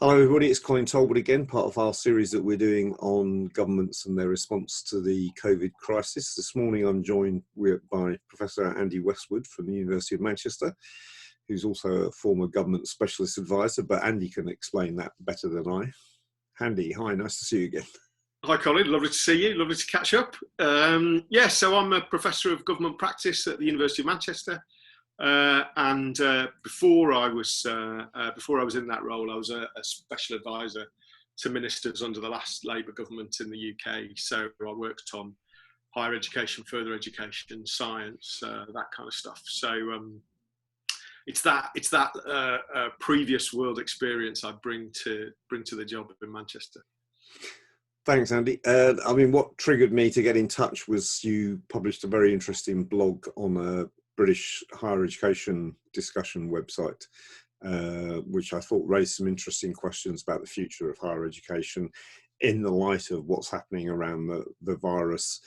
Hello everybody, it's Colin Talbot again, part of our series that we're doing on governments and their response to the COVID crisis. This morning I'm joined by Professor Andy Westwood from the University of Manchester, who's also a former government specialist advisor, but Andy can explain that better than I. Andy, hi, nice to see you again. Hi Colin, lovely to see you, lovely to catch up. So I'm a Professor of Government Practice at the University of Manchester. Before I was in that role, I was a special advisor to ministers under the last Labour government in the UK. So I worked on higher education, further education, science, that kind of stuff. So it's that previous world experience I bring to the job in Manchester. Thanks, Andy. What triggered me to get in touch was you published a very interesting blog on a British higher education discussion website, which I thought raised some interesting questions about the future of higher education in the light of what's happening around the virus.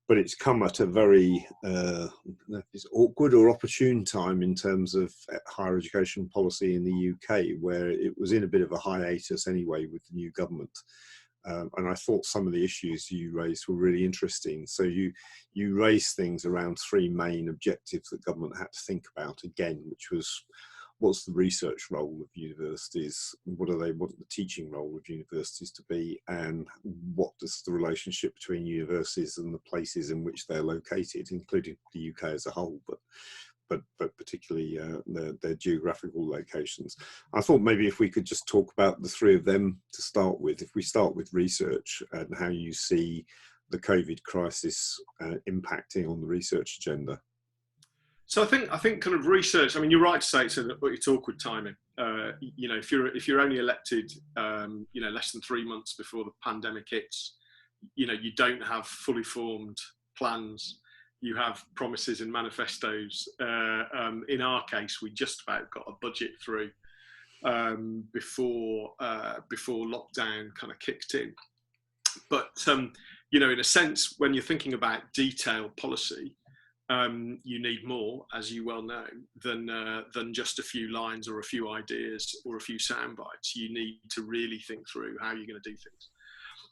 But it's come at a very awkward or opportune time in terms of higher education policy in the UK, where it was in a bit of a hiatus anyway with the new government. And I thought some of the issues you raised were really interesting. So you raised things around three main objectives that government had to think about again, which was what's the research role of universities, what the teaching role of universities to be, and what is the relationship between universities and the places in which they're located, including the UK as a whole, but particularly their geographical locations. I thought maybe if we could just talk about the three of them to start with. If we start with research and how you see the COVID crisis impacting on the research agenda. So I think kind of research. I mean, you're right to say it's awkward timing. If you're only elected, less than 3 months before the pandemic hits, you don't have fully formed plans. You have promises and manifestos. In our case, we just about got a budget through before lockdown kind of kicked in. But in a sense, when you're thinking about detailed policy, you need more, as you well know, than just a few lines or a few ideas or a few sound bites. You need to really think through how you're going to do things.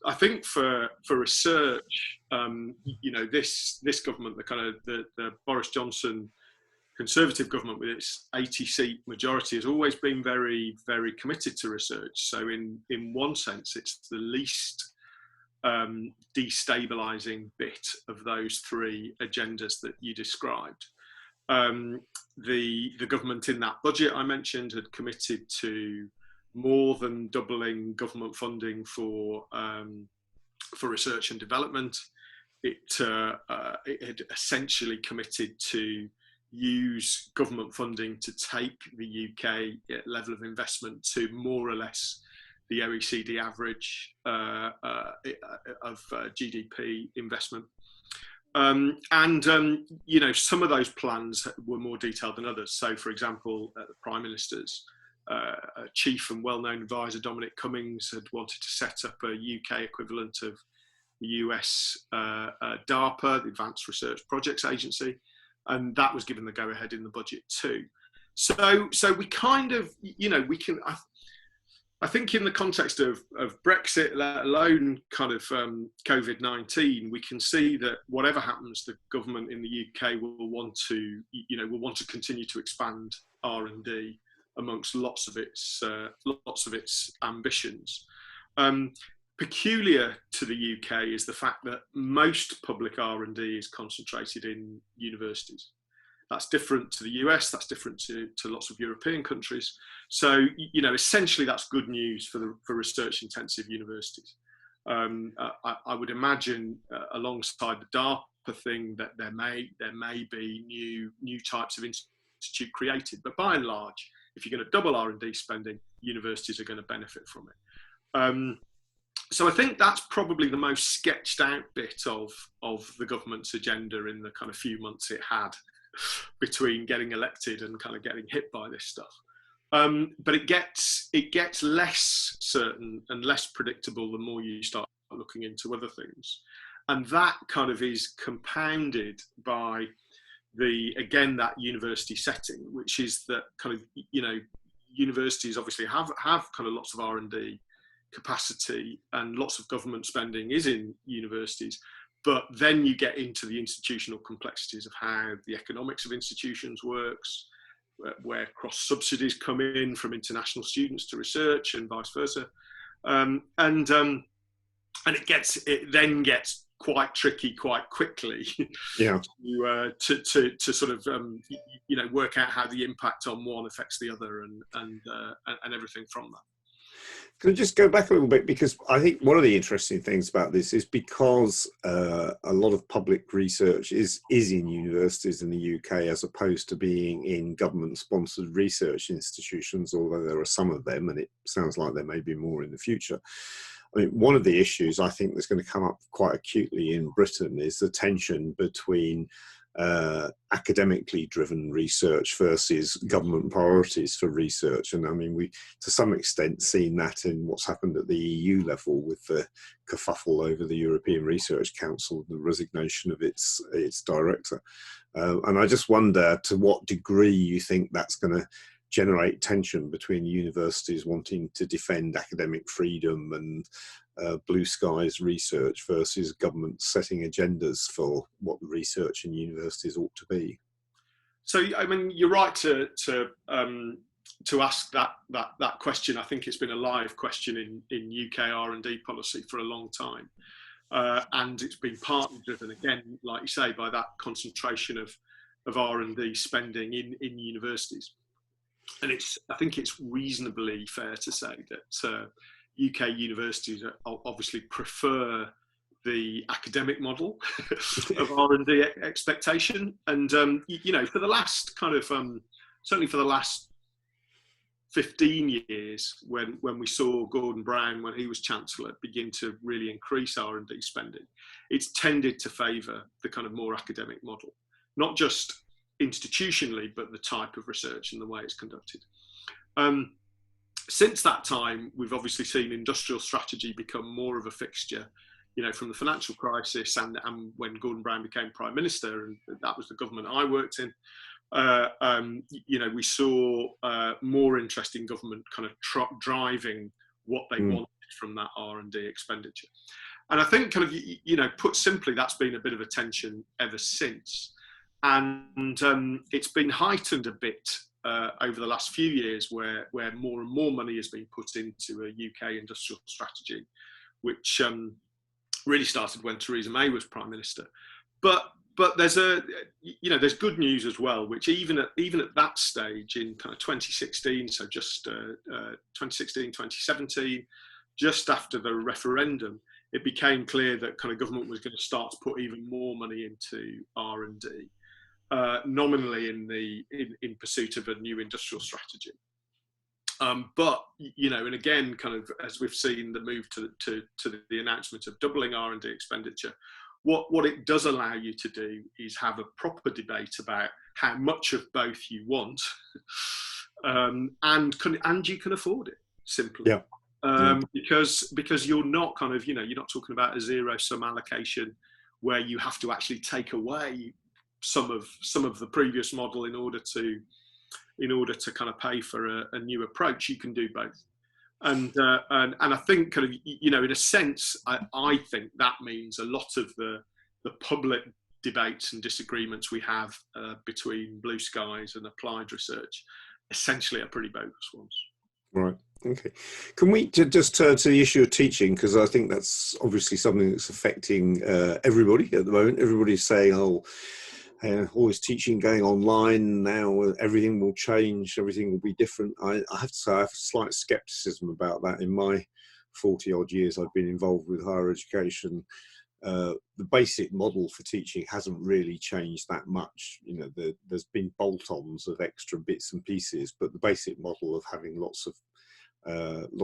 I think for research, this government, the Boris Johnson Conservative government with its 80-seat majority, has always been very, very committed to research. So in one sense, it's the least destabilising bit of those three agendas that you described. The government in that budget I mentioned had committed to more than doubling government funding for research and development. It had essentially committed to use government funding to take the UK level of investment to more or less the OECD average of GDP investment. Some of those plans were more detailed than others. So, for example, the Prime Minister's chief and well-known advisor, Dominic Cummings, had wanted to set up a UK equivalent of the US DARPA, the Advanced Research Projects Agency, and that was given the go-ahead in the budget too. So we kind of, we can. I think in the context of Brexit, let alone kind of COVID-19, we can see that whatever happens, the government in the UK will want to continue to expand R&D amongst lots of its ambitions. Peculiar to the UK is the fact that most public R&D is concentrated in universities. That's different to the US, that's different to lots of European countries. So, essentially that's good news for research-intensive universities. I would imagine alongside the DARPA thing that there may be new types of institute created, but by and large, if you're going to double R&D spending, universities are going to benefit from it. So I think that's probably the most sketched out bit of the government's agenda in the kind of few months it had between getting elected and kind of getting hit by this stuff. But it gets less certain and less predictable the more you start looking into other things. And that kind of is compounded by that university setting, which is that kind of, universities obviously have kind of lots of R&D capacity, and lots of government spending is in universities. But then you get into the institutional complexities of how the economics of institutions works, where cross subsidies come in from international students to research and vice versa, and it then gets quite tricky quite quickly. Yeah. to sort of work out how the impact on one affects the other, and everything from that. Can I just go back a little bit, because I think one of the interesting things about this is because a lot of public research is in universities in the UK, as opposed to being in government-sponsored research institutions, although there are some of them, and it sounds like there may be more in the future. I mean, one of the issues I think that's going to come up quite acutely in Britain is the tension between academically driven research versus government priorities for research. And I mean, we to some extent seen that in what's happened at the EU level with the kerfuffle over the European Research Council, the resignation of its director. And I just wonder to what degree you think that's going to generate tension between universities wanting to defend academic freedom and blue skies research versus governments setting agendas for what the research in universities ought to be. So, I mean, you're right to ask that question. I think it's been a live question in UK R&D policy for a long time, and it's been partly driven, again, like you say, by that concentration of R&D spending in universities. And I think it's reasonably fair to say that UK universities obviously prefer the academic model of R&D expectation. And, for the last kind of, certainly for the last 15 years, when we saw Gordon Brown, when he was Chancellor, begin to really increase R&D spending, it's tended to favour the kind of more academic model, not just institutionally, but the type of research and the way it's conducted. Since that time, we've obviously seen industrial strategy become more of a fixture, from the financial crisis and when Gordon Brown became Prime Minister, and that was the government I worked in. We saw more interest in government kind of driving what they wanted from that R&D expenditure. And I think kind of, put simply, that's been a bit of a tension ever since. And it's been heightened a bit over the last few years, where more and more money has been put into a UK industrial strategy, which really started when Theresa May was Prime Minister. But there's there's good news as well, which even at that stage in kind of 2016, so just 2016, 2017, just after the referendum, it became clear that kind of government was going to start to put even more money into R&D. Nominally in pursuit of a new industrial strategy, but and again, kind of as we've seen the move to the announcement of doubling R&D expenditure, what it does allow you to do is have a proper debate about how much of both you want, and you can afford it simply. Yeah. Because you're not kind of you're not talking about a zero sum allocation where you have to actually take away some of the previous model in order to kind of pay for a new approach. You can do both, and I think kind of in a sense, I think that means a lot of the public debates and disagreements we have between blue skies and applied research essentially are pretty bogus ones. Right. Okay. Can we just turn to the issue of teaching, because I think that's obviously something that's affecting everybody at the moment. Everybody's saying, all this teaching going online now, everything will change, everything will be different. I have to say I have a slight scepticism about that. In my 40 odd years I've been involved with higher education, the basic model for teaching hasn't really changed that much. There's been bolt-ons of extra bits and pieces, but the basic model of having lots of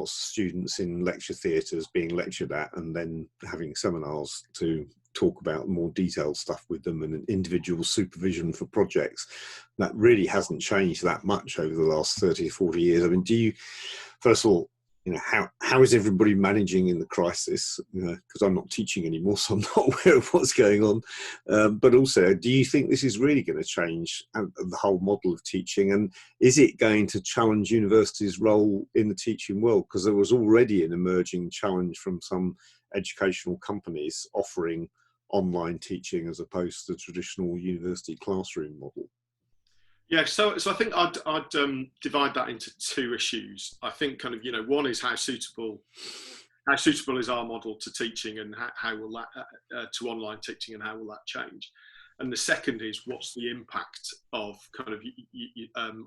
students in lecture theatres being lectured at, and then having seminars to talk about more detailed stuff with them, and an individual supervision for projects, that really hasn't changed that much over the last 30 or 40 years. I mean, first of all, you know, how is everybody managing in the crisis? You know, because I'm not teaching anymore, so I'm not aware of what's going on. But also, do you think this is really going to change the whole model of teaching? And is it going to challenge universities' role in the teaching world? Because there was already an emerging challenge from some educational companies offering online teaching as opposed to the traditional university classroom model. Yeah, so I think I'd divide that into two issues. I think kind of, you know, one is how suitable is our model to teaching, and how will that to online teaching, and how will that change? And the second is, what's the impact of kind of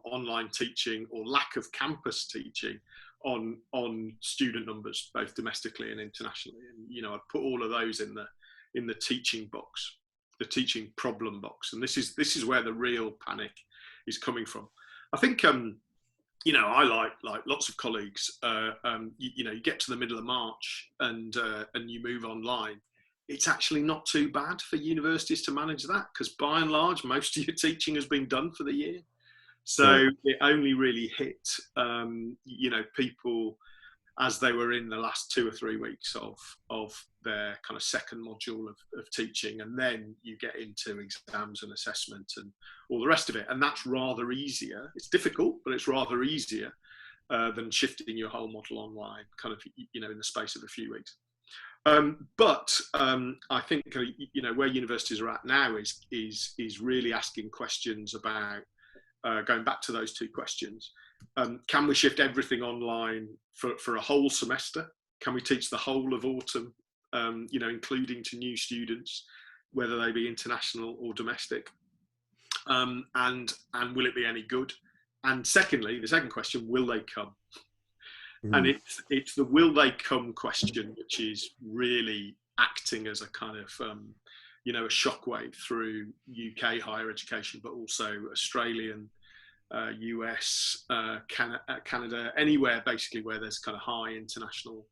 online teaching or lack of campus teaching on student numbers, both domestically and internationally? And, you know, I'd put all of those in the teaching box, the teaching problem box. And this is where the real panic is coming from. I think, you know, I like lots of colleagues, you know, you get to the middle of March and you move online. It's actually not too bad for universities to manage that, because by and large, most of your teaching has been done for the year. So it only really hit, you know, people as they were in the last 2 or 3 weeks of their kind of second module of teaching, and then you get into exams and assessment and all the rest of it, and that's rather easier. It's difficult, but it's rather easier than shifting your whole model online, kind of, you know, in the space of a few weeks. But I think, you know, where universities are at now is really asking questions about, going back to those two questions. Can we shift everything online for a whole semester? Can we teach the whole of autumn, you know, including to new students, whether they be international or domestic? And will it be any good? And secondly, the second question, will they come? And it's the will they come question which is really acting as a kind of, you know, a shockwave through UK higher education, but also Australian, US, Canada, anywhere basically where there's kind of high international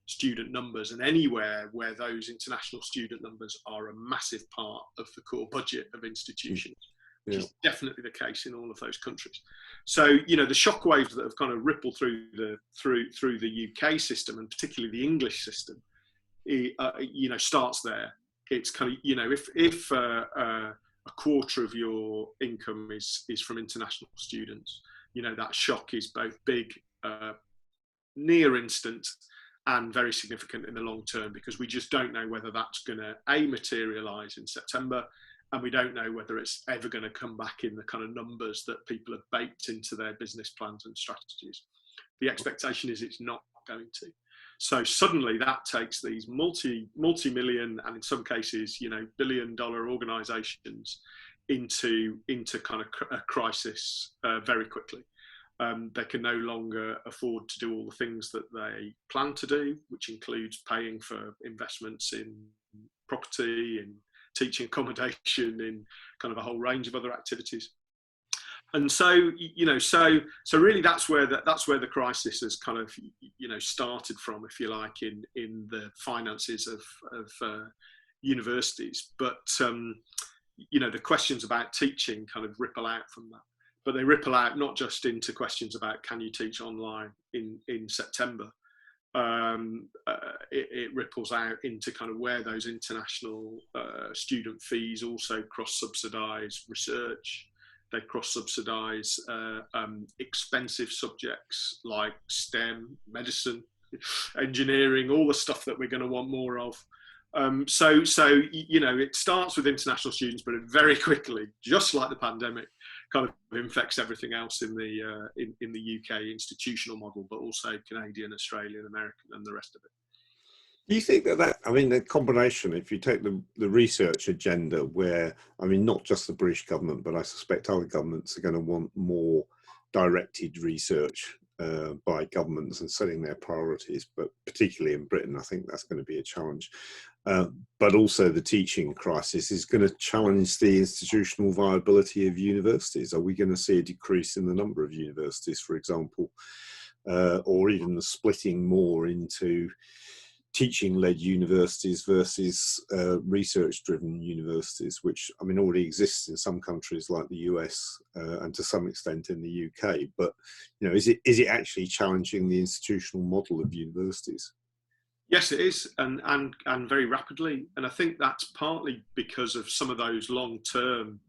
student numbers, and anywhere where those international student numbers are a massive part of the core budget of institutions, which is definitely the case in all of those countries. So, you know, the shockwaves that have kind of rippled through the UK system, and particularly the English system, you know, starts there. It's kind of, you know, if a quarter of your income is from international students, you know, that shock is both big, near instant, and very significant in the long term, because we just don't know whether that's going to materialise in September, and we don't know whether it's ever going to come back in the kind of numbers that people have baked into their business plans and strategies. The expectation is it's not going to. So suddenly that takes these multi-million, and in some cases, you know, billion-dollar organisations into kind of a crisis very quickly. They can no longer afford to do all the things that they plan to do, which includes paying for investments in property, in teaching accommodation, in kind of a whole range of other activities. And so, you know, so really that's where the crisis has kind of, you know, started from, if you like, in the finances of universities. But you know, the questions about teaching kind of ripple out from that. But they ripple out not just into questions about can you teach online in September. It ripples out into kind of where those international student fees also cross-subsidise research. They cross-subsidise expensive subjects like STEM, medicine, engineering, all the stuff that we're going to want more of. So you know, it starts with international students, but it very quickly, just like the pandemic, kind of infects everything else in the UK institutional model, but also Canadian, Australian, American, and the rest of it. Do you think that, I mean, the combination, if you take the research agenda where, I mean, not just the British government, but I suspect other governments are going to want more directed research by governments and setting their priorities, but particularly in Britain, I think that's going to be a challenge. But also the teaching crisis is going to challenge the institutional viability of universities. Are we going to see a decrease in the number of universities, for example, or even the splitting more into teaching-led universities versus research-driven universities, which I mean already exists in some countries like the US and to some extent in the UK. But you know, is it actually challenging the institutional model of universities? Yes, it is, and very rapidly. And I think that's partly because of some of those long-term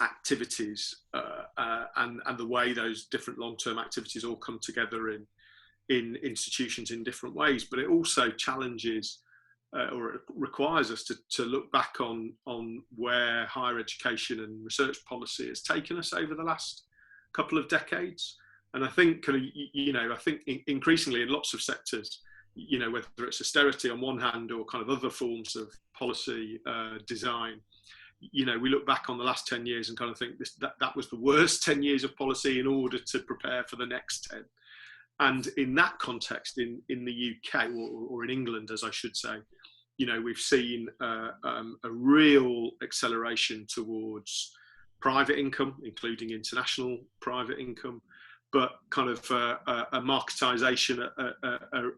activities and the way those different long-term activities all come together in institutions in different ways. But it also challenges or it requires us to look back on where higher education and research policy has taken us over the last couple of decades. And I think kind of, you know, I think increasingly in lots of sectors, you know, whether it's austerity on one hand or kind of other forms of policy design, you know, we look back on the last 10 years and kind of think that was the worst 10 years of policy in order to prepare for the next 10. And in that context, in the UK or in England, as I should say, you know, we've seen a real acceleration towards private income, including international private income, but kind of a marketisation,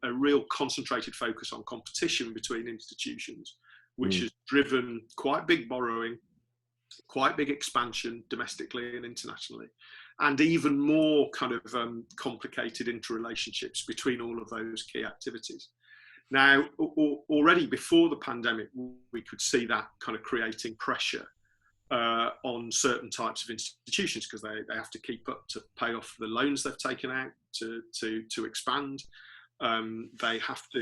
a real concentrated focus on competition between institutions, which has driven quite big borrowing, quite big expansion domestically and internationally, and even more kind of complicated interrelationships between all of those key activities. Now, already before the pandemic, we could see that kind of creating pressure on certain types of institutions because they have to keep up to pay off the loans they've taken out to expand. They have to,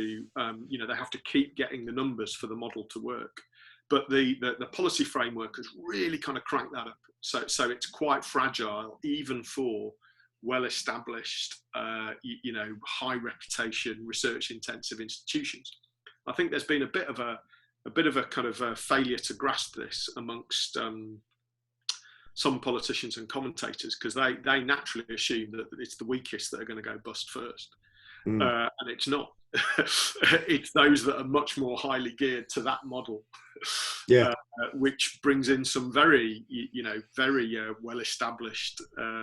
you know, they have to keep getting the numbers for the model to work. But the policy framework has really kind of cranked that up. So it's quite fragile, even for well-established, you know, high reputation, research-intensive institutions. I think there's been a bit of a kind of a failure to grasp this amongst some politicians and commentators, because they naturally assume that it's the weakest that are going to go bust first. And it's not. It's those that are much more highly geared to that model, which brings in some very, you know, very well-established,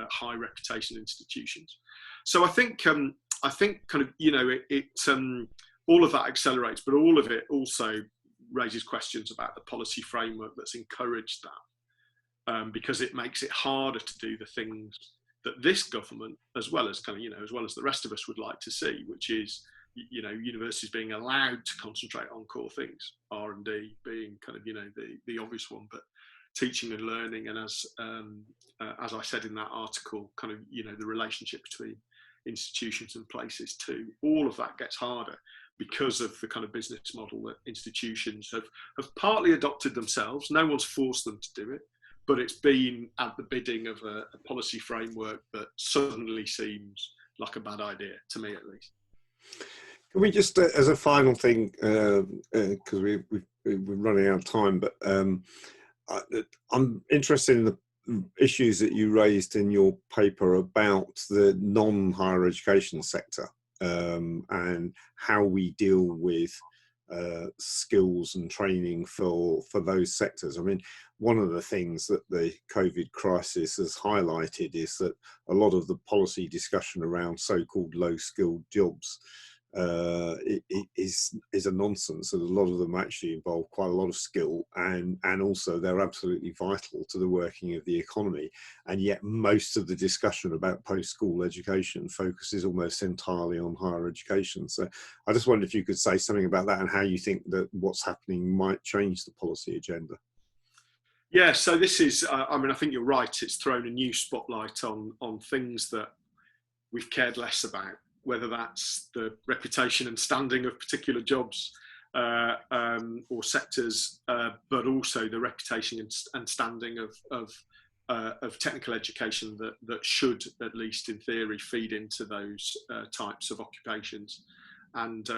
high reputation institutions. So I think kind of, you know, all of that accelerates, but all of it also raises questions about the policy framework that's encouraged that, because it makes it harder to do the things that this government, as well as kind of, you know, as well as the rest of us would like to see, which is, you know, universities being allowed to concentrate on core things, R&D being kind of, you know, the obvious one, but teaching and learning, and as I said in that article, kind of, you know, the relationship between institutions and places too, all of that gets harder because of the kind of business model that institutions have partly adopted themselves. No one's forced them to do it, but it's been at the bidding of a policy framework that suddenly seems like a bad idea, to me at least. Can we just, as a final thing, because we're running out of time, but I'm interested in the issues that you raised in your paper about the non-higher education sector and how we deal with skills and training for those sectors. I mean, one of the things that the COVID crisis has highlighted is that a lot of the policy discussion around so-called low-skilled jobs is a nonsense, and a lot of them actually involve quite a lot of skill, and also they're absolutely vital to the working of the economy. And yet most of the discussion about post-school education focuses almost entirely on higher education. So I just wondered if you could say something about that and how you think that what's happening might change the policy agenda. Yeah, so this is, I mean, I think you're right. It's thrown a new spotlight on things that we've cared less about, whether that's the reputation and standing of particular jobs or sectors, but also the reputation and standing of technical education that should, at least in theory, feed into those types of occupations and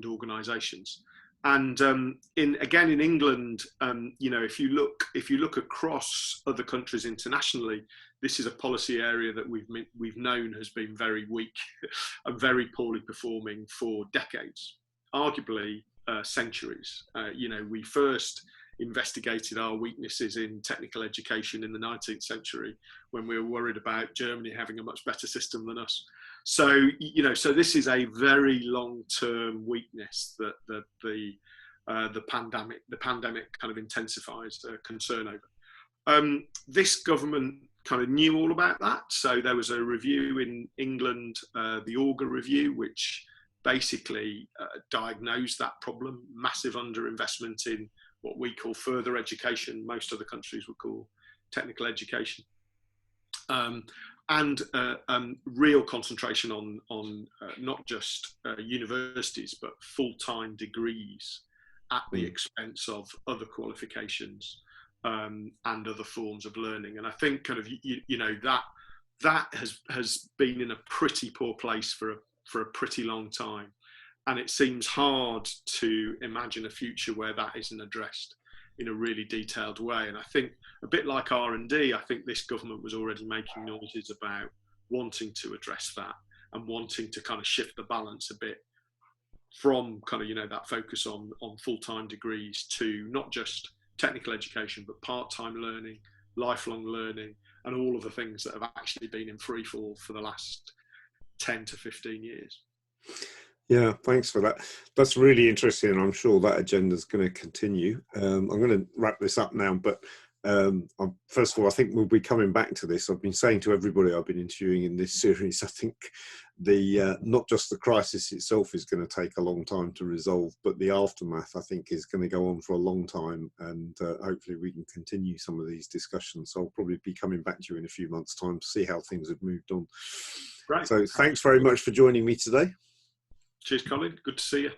organisations. And again in England, you know, if you look across other countries internationally, this is a policy area that we've known has been very weak and very poorly performing for decades, arguably centuries. You know, we first investigated our weaknesses in technical education in the 19th century when we were worried about Germany having a much better system than us. So, you know, so this is a very long-term weakness that the pandemic kind of intensifies concern over. This government kind of knew all about that. So there was a review in England, the Auger Review, which basically diagnosed that problem, massive underinvestment in what we call further education, most other countries would call technical education. And real concentration on not just universities, but full-time degrees at the expense of other qualifications and other forms of learning. And I think kind of, you know, that has been in a pretty poor place for a pretty long time. And it seems hard to imagine a future where that isn't addressed in a really detailed way. And I think a bit like R&D, I think this government was already making noises about wanting to address that and wanting to kind of shift the balance a bit from kind of, you know, that focus on full-time degrees to not just technical education, but part-time learning, lifelong learning, and all of the things that have actually been in free fall for the last 10 to 15 years. Yeah, thanks for that. That's really interesting. I'm sure that agenda is going to continue. I'm going to wrap this up now, but first of all, I think we'll be coming back to this. I've been saying to everybody I've been interviewing in this series, I think not just the crisis itself is going to take a long time to resolve, but the aftermath, I think, is going to go on for a long time, and hopefully we can continue some of these discussions. So I'll probably be coming back to you in a few months' time to see how things have moved on. Right. So thanks very much for joining me today. Cheers, Colin. Good to see you.